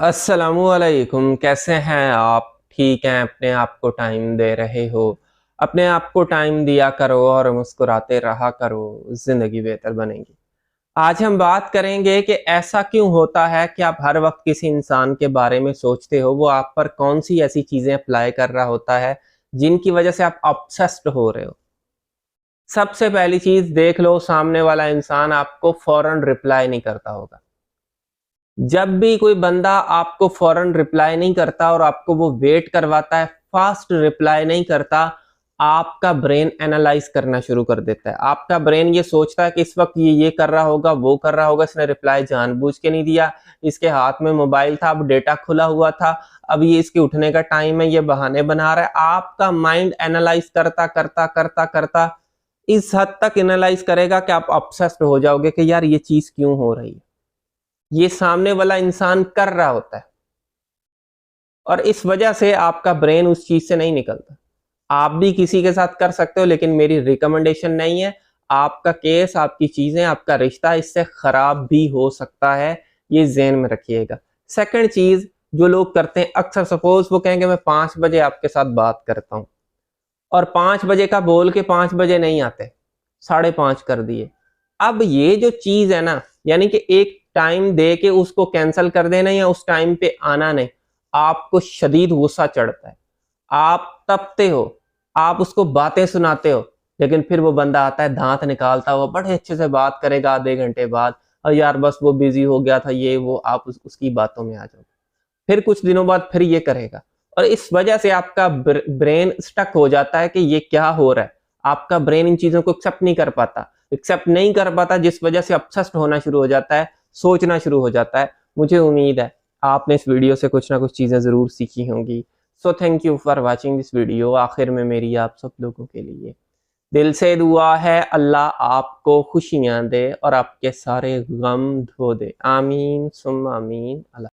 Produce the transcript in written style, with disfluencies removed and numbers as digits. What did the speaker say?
अस्सलामुअलैकुम, कैसे हैं आप? ठीक हैं? अपने आप को टाइम दे रहे हो? अपने आप को टाइम दिया करो और मुस्कुराते रहा करो, ज़िंदगी बेहतर बनेगी। आज हम बात करेंगे कि ऐसा क्यों होता है कि आप हर वक़्त किसी इंसान के बारे में सोचते हो, वो आप पर कौन-सी ऐसी चीज़ें अप्लाई कर रहा होता है, जिनकी वज़ह से आप ऑब्सेस्ड हो रहे हो? सबसे पहली चीज़ देख लो, सामने वाला इंसान आपको फ़ौरन रिप्लाई नहीं करता होगा। जब भी कोई बंदा आपको फ़ौरन रिप्लाई नहीं करता और आपको वो वेट करवाता है, फ़ास्ट रिप्लाई नहीं करता, आपका ब्रेन एनालाइज़ करना शुरू कर देता है। आपका ब्रेन ये सोचता है कि इस वक़्त ये कर रहा होगा, वो कर रहा होगा, इसने रिप्लाई जानबूझ के नहीं दिया, इसके हाथ में मोबाइल था, अब डेटा खुला हुआ था, अब ये इसके उठने का टाइम है, ये बहाने बना रहा है। आपका माइंड एनालाइज़ करता इस हद तक एनालाइज़ करेगा कि आप ऑब्सेस्ड हो जाओगे कि यार ये चीज़ क्यों हो रही है? ये सामने वाला इंसान कर रहा होता है और इस वजह से आपका ब्रेन उस चीज से नहीं निकलता। आप भी किसी के साथ कर सकते हो लेकिन मेरी रिकमेंडेशन नहीं है। आपका केस, आपकी चीजें, आपका रिश्ता इससे खराब भी हो सकता है, ये ज़हन में रखिएगा। सेकंड चीज जो लोग करते हैं, अक्सर सपोज वो कहेंगे मैं 5 बजे आपके साथ बात करता हूँ और 5 बजे का बोल के 5 बजे नहीं आते, 5:30 कर दिए। अब ये जो चीज़ है ना, यानी कि एक टाइम दे के उसको कैंसल कर देना या उस टाइम पे आना नहीं, आपको शदीद गुस्सा चढ़ता है। आप तपते हो, आप उसको बातें सुनाते हो, लेकिन फिर वो बंदा आता है दाँत निकालता हुआ, बड़े अच्छे से बात करेगा आधे घंटे बाद, और यार बस वो बिज़ी हो गया था, ये वो, आप उसकी बातों में आ जाओगे। फिर कुछ दिनों बाद फिर ये करेगा और इस वजह से आपका ब्रेन स्टक हो जाता है कि ये क्या हो रहा है। आपका ब्रेन इन चीज़ों को एक्सेप्ट नहीं कर पाता जिस वजह से ऑब्सेस्ड होना शुरू हो जाता है, सोचना शुरू हो जाता है। मुझे उम्मीद है आपने इस वीडियो से कुछ ना कुछ चीज़ें ज़रूर सीखी होंगी। So thank you for watching this video. आखिर में मेरी आप सब लोगों के लिए दिल से दुआ है, अल्लाह आपको खुशियाँ दे और आपके सारे गम धो दे। आमीन सुम्मा आमीन।